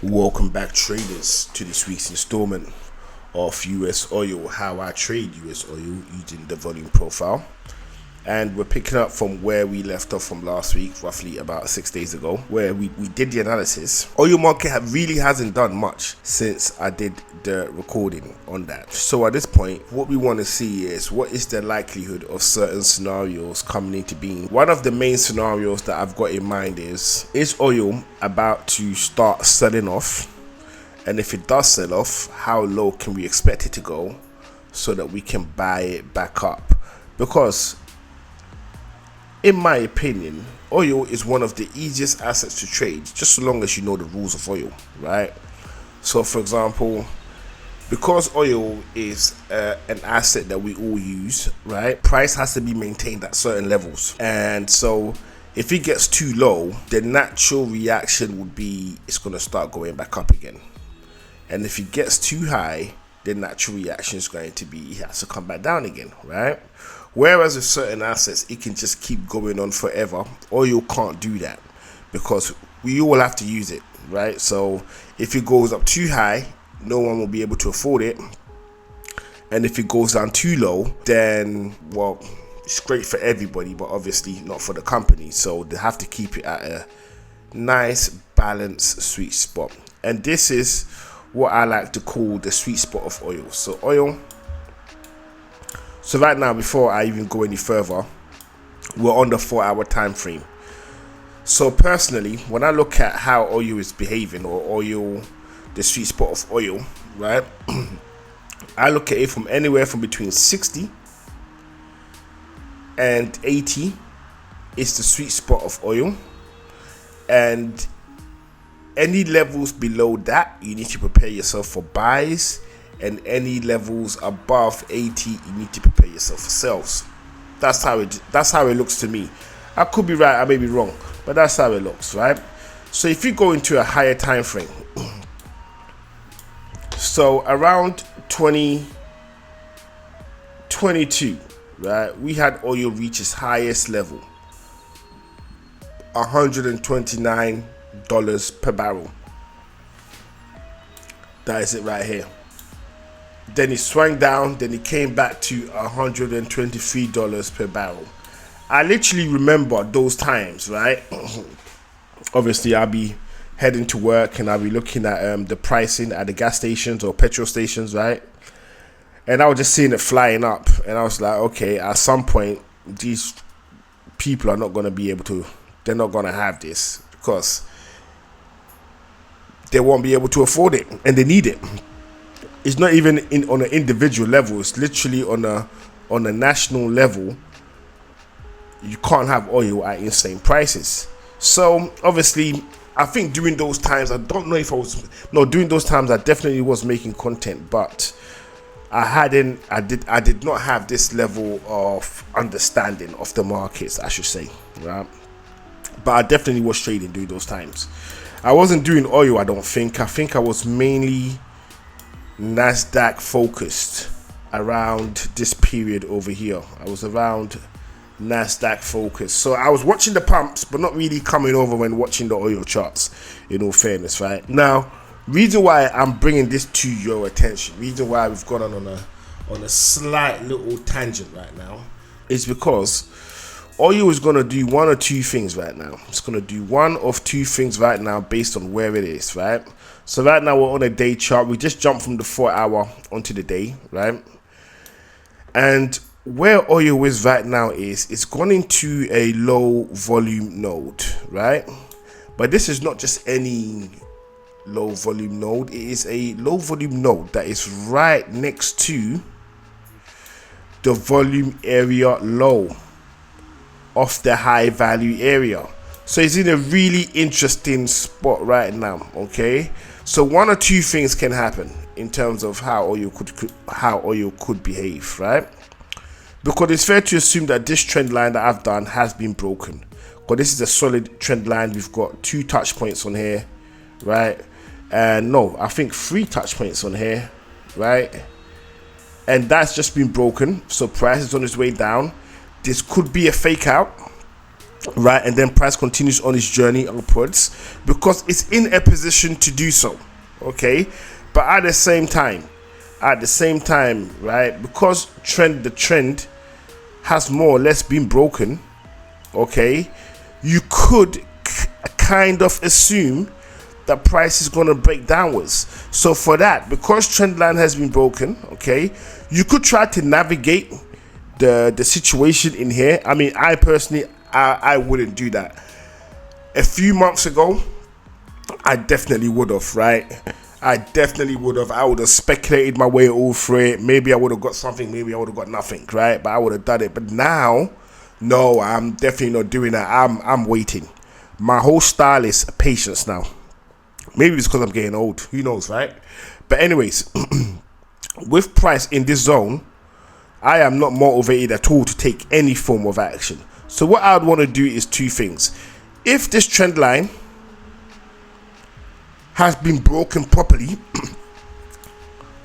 Welcome back, traders, to this week's installment of US oil, how I trade US oil using the volume profile. And we're picking up from where we left off from last week, roughly about 6 days ago, where we did the analysis. Oil market really hasn't done much since I did the recording on that. So at this point, what we want to see is what is the likelihood of certain scenarios coming into being. One of the main scenarios that I've got in mind is oil about to start selling off? And if it does sell off, how low can we expect it to go so that we can buy it back up? Because in my opinion, oil is one of the easiest assets to trade, just so long as you know the rules of oil, right? So for example, because oil is an asset that we all use, right? Price has to be maintained at certain levels. And so if it gets too low, the natural reaction would be it's going to start going back up again. And if it gets too high, the natural reaction is going to be it has to come back down again, right? Whereas with certain assets, it can just keep going on forever. Oil can't do that because we all have to use it, right? So if it goes up too high, no one will be able to afford it. And if it goes down too low, then, well, it's great for everybody, but obviously not for the company. So they have to keep it at a nice, balanced, sweet spot. And this is what I like to call the sweet spot of oil. So oil. So right now, before I even go any further, we're on the 4-hour time frame. So personally, when I look at how oil is behaving, or oil, the sweet spot of oil, right? I look at it from anywhere from between 60 and 80 is the sweet spot of oil. And any levels below that, you need to prepare yourself for buys. And any levels above 80, you need to prepare yourself for sells. That's how it looks to me. I could be right, I may be wrong, but that's how it looks, right? So if you go into a higher time frame, so around 2022, right, we had oil reach its highest level, $129 per barrel. That is it right here. Then it swung down, then it came back to $123 per barrel. I literally remember those times, right? Obviously, I'll be heading to work and I'll be looking at the pricing at the gas stations or petrol stations, right? And I was just seeing it flying up. And I was like, okay, at some point, these people are not going to be able to, they're not going to have this because they won't be able to afford it and they need it. It's not even on an individual level. It's literally on a national level. You can't have oil at insane prices. So obviously, I think during those times, I don't know if I was during those times I definitely was making content, but I did not have this level of understanding of the markets, I should say, right? But I definitely was trading during those times. I wasn't doing oil, I don't think. I think I was mainly NASDAQ focused around this period over here. I was around NASDAQ focused. So I was watching the pumps, but not really coming over when watching the oil charts, in all fairness, right? Now, reason why I'm bringing this to your attention, reason why we've gone on a slight little tangent right now, is because oil is going to do one or two things right now. It's going to do one of two things right now based on where it is, right? So right now we're on a day chart. We just jumped from the 4-hour onto the day, right? And where oil is right now is it's gone into a low volume node, right? But this is not just any low volume node. It is a low volume node that is right next to the volume area low of the high value area. So it's in a really interesting spot right now, okay? So one or two things can happen in terms of how oil could behave, right? Because it's fair to assume that this trend line that I've done has been broken. Because this is a solid trend line. We've got 2 touch points on here, right? And no, I think 3 touch points on here, right? And that's just been broken. So price is on its way down. This could be a fake out. right? And then price continues on its journey upwards because it's in a position to do so, okay? But at the same time, right, because the trend has more or less been broken, okay, you could kind of assume that price is going to break downwards. So for that, because trend line has been broken, okay, you could try to navigate the situation in here. I mean, I personally, I wouldn't do that. A few months ago, I definitely would have, right? I definitely would have. I would have speculated my way all through it. Maybe I would have got something, maybe I would have got nothing, right? But I would have done it. But now, no, I'm definitely not doing that. I'm waiting. My whole style is patience now. Maybe it's because I'm getting old. Who knows, right? But anyways, with price in this zone, I am not motivated at all to take any form of action. So what I would want to do is two things. If this trend line has been broken properly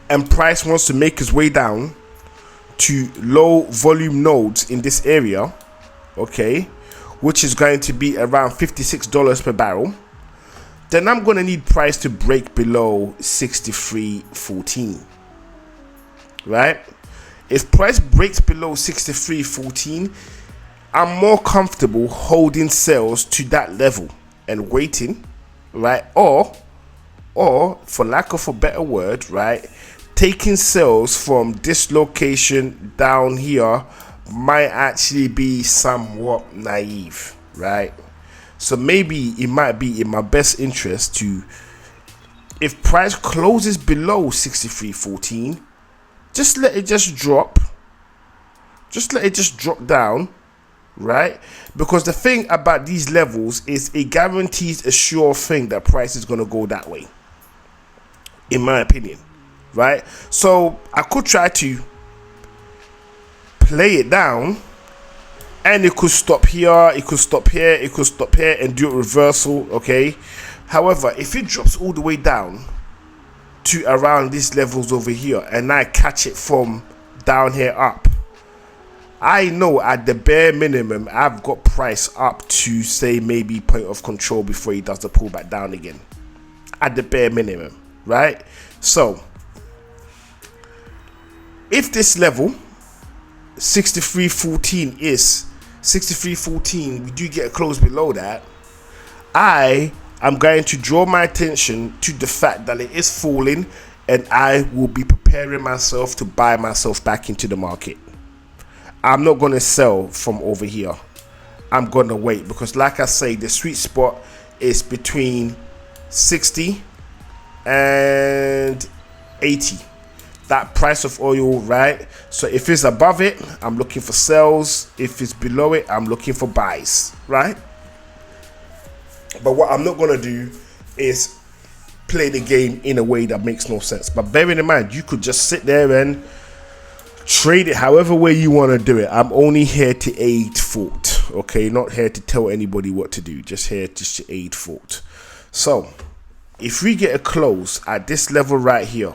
and price wants to make its way down to low volume nodes in this area, okay, which is going to be around $56 per barrel, then I'm going to need price to break below 63.14, right? If price breaks below 63.14, I'm more comfortable holding sales to that level and waiting, right? Or for lack of a better word, right, taking sales from this location down here might actually be somewhat naive, right? So maybe it might be in my best interest to, if price closes below 63.14, just let it just drop. Just let it just drop down, right? Because the thing about these levels is it guarantees a sure thing that price is going to go that way, in my opinion, right? So I could try to play it down, and it could stop here, it could stop here, it could stop here and do a reversal, okay? However, if it drops all the way down to around these levels over here and I catch it from down here up, I know at the bare minimum I've got price up to, say, maybe point of control before he does the pullback down again, at the bare minimum, right? So if this level 63.14 is 63.14, we do get a close below that, I am going to draw my attention to the fact that it is falling, and I will be preparing myself to buy myself back into the market. I'm not going to sell from over here. I'm going to wait, because like I say, the sweet spot is between 60 and 80. That price of oil, right? So if it's above it, I'm looking for sells. If it's below it, I'm looking for buys, right? But what I'm not going to do is play the game in a way that makes no sense. But bearing in mind, you could just sit there and trade it however way you want to do it. I'm only here to aid thought, okay? Not here to tell anybody what to do. Just here just to aid thought. So if we get a close at this level right here,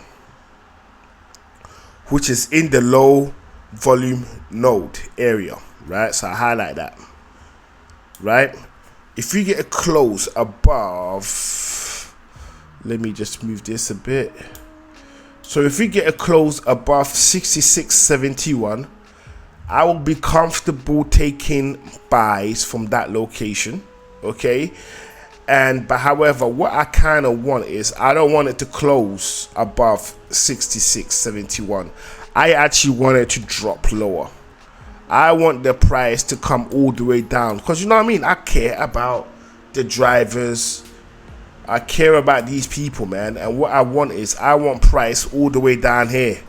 which is in the low volume node area, right? So I highlight that, right? If we get a close above, let me just move this a bit. So if we get a close above 66.71, I will be comfortable taking buys from that location, okay? But however, what I kind of want is, I don't want it to close above 66.71. I actually want it to drop lower. I want the price to come all the way down, because you know what I mean, I care about the drivers, I care about these people, man. And what I want is, I want price all the way down here,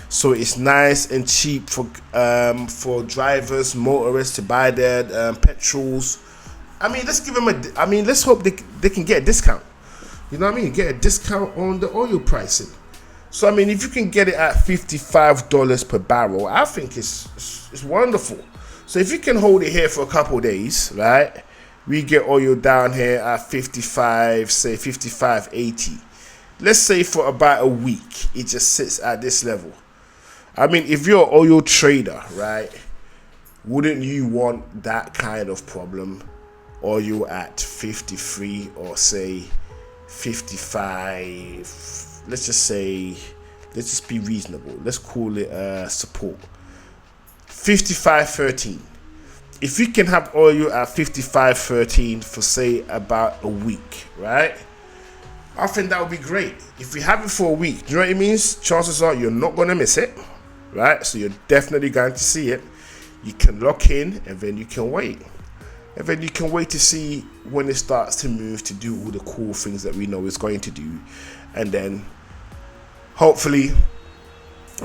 so it's nice and cheap for drivers, motorists to buy their petrols. I mean, let's give them let's hope they can get a discount. You know what I mean? Get a discount on the oil pricing. So, I mean, if you can get it at $55 per barrel, I think it's wonderful. So, if you can hold it here for a couple of days, right? We get oil down here at 55, say 55.80. Let's say for about a week, it just sits at this level. I mean, if you're an oil trader, right? Wouldn't you want that kind of problem? Oil at 53 or say 55, let's just be reasonable, let's call it support, 55.13. If you can have oil at 55.13 for say about a week, right, I think that would be great. If you have it for a week, do you know what it means? Chances are you're not going to miss it, right? So you're definitely going to see it. You can lock in and then you can wait. And then you can wait to see when it starts to move to do all the cool things that we know it's going to do. And then hopefully,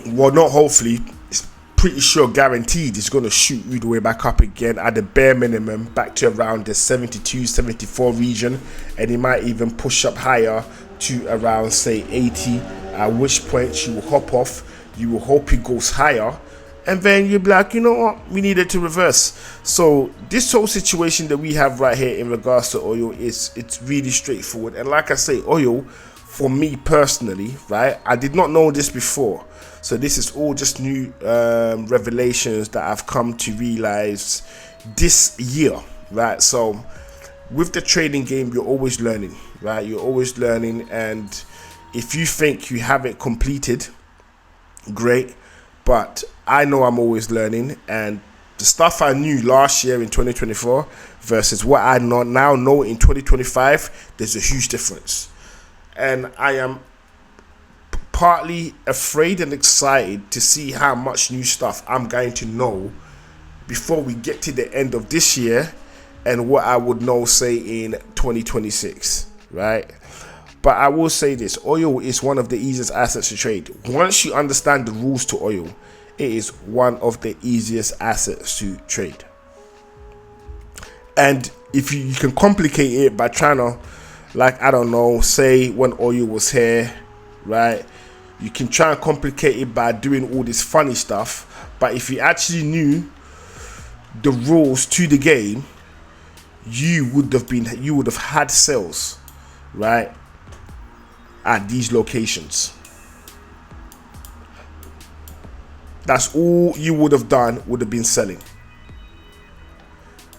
well, not hopefully, it's pretty sure guaranteed it's going to shoot you the way back up again at the bare minimum back to around the 72, 74 region. And it might even push up higher to around say 80, at which point you will hop off. You will hope it goes higher. And then you'll be like, you know what, we needed to reverse. So this whole situation that we have right here in regards to oil it's really straightforward. And like I say, oil, for me personally, right, I did not know this before. So this is all just new revelations that I've come to realize this year, right? So with the trading game, you're always learning, right? You're always learning. And if you think you have it completed, great. But I know I'm always learning, and the stuff I knew last year in 2024 versus what I now know in 2025, there's a huge difference. And I am partly afraid and excited to see how much new stuff I'm going to know before we get to the end of this year and what I would know, say, in 2026, right? But I will say this, oil is one of the easiest assets to trade. Once you understand the rules to oil, it is one of the easiest assets to trade. And if you can complicate it by trying to, like, I don't know, say when oil was here, right? You can try and complicate it by doing all this funny stuff. But if you actually knew the rules to the game, you would have had sales, right, at these locations. That's all you would have done, would have been selling.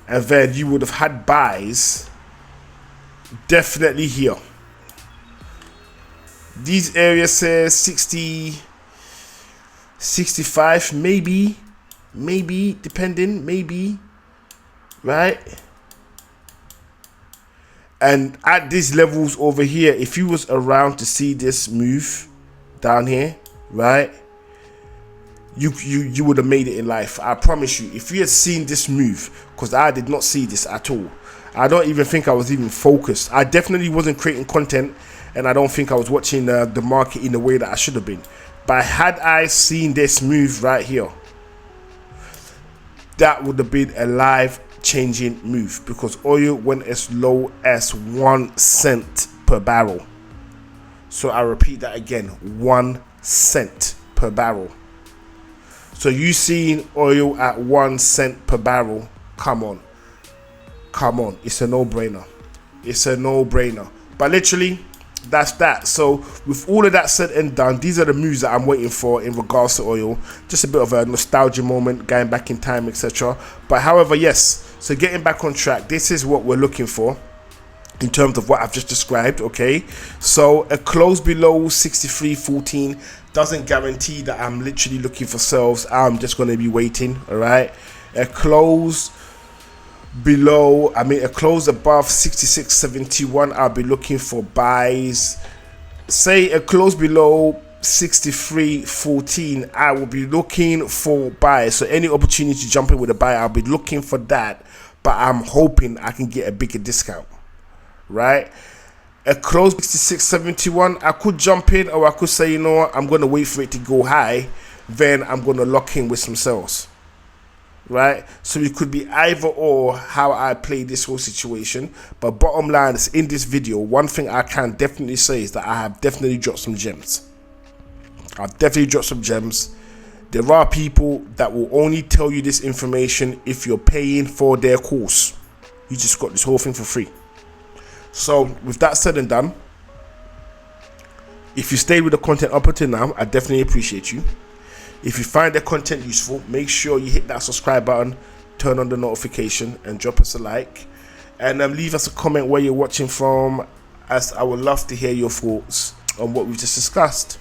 And then you would have had buys definitely here. These areas say 60, 65, maybe, depending, maybe, right? And at these levels over here, if you was around to see this move down here, right, you would have made it in life. I promise you. If you had seen this move, because I did not see this at all. I don't even think I was even focused. I definitely wasn't creating content, and I don't think I was watching the market in the way that I should have been. But had I seen this move right here, that would have been a life-changing move, because oil went as low as 1 cent per barrel. So I repeat that again, 1 cent per barrel. So you seen oil at 1 cent per barrel? Come on, it's a no-brainer. It's a no-brainer. But literally, that's that. So with all of that said and done, these are the moves that I'm waiting for in regards to oil. Just a bit of a nostalgia moment, going back in time, etc. But however, yes, so getting back on track, this is what we're looking for in terms of what I've just described. Okay, so a close below 63.14 doesn't guarantee that I'm literally looking for sales. I'm just going to be waiting. All right, a close below, a close above 66.71, I'll be looking for buys. Say a close below 63.14, I will be looking for buys. So any opportunity to jump in with a buy, I'll be looking for that, but I'm hoping I can get a bigger discount, right? A close 66.71, I could jump in, or I could say, you know what, I'm going to wait for it to go high, then I'm going to lock in with some sales. Right, so it could be either or how I play this whole situation. But bottom line is, in this video, one thing I can definitely say is that I have definitely dropped some gems. I've definitely dropped some gems. There are people that will only tell you this information if you're paying for their course. You just got this whole thing for free. So with that said and done, if you stayed with the content up until now, I definitely appreciate you. If you find the content useful, make sure you hit that subscribe button, turn on the notification, and drop us a like. And leave us a comment where you're watching from, as I would love to hear your thoughts on what we've just discussed.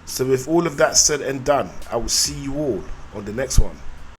So with all of that said and done, I will see you all on the next one.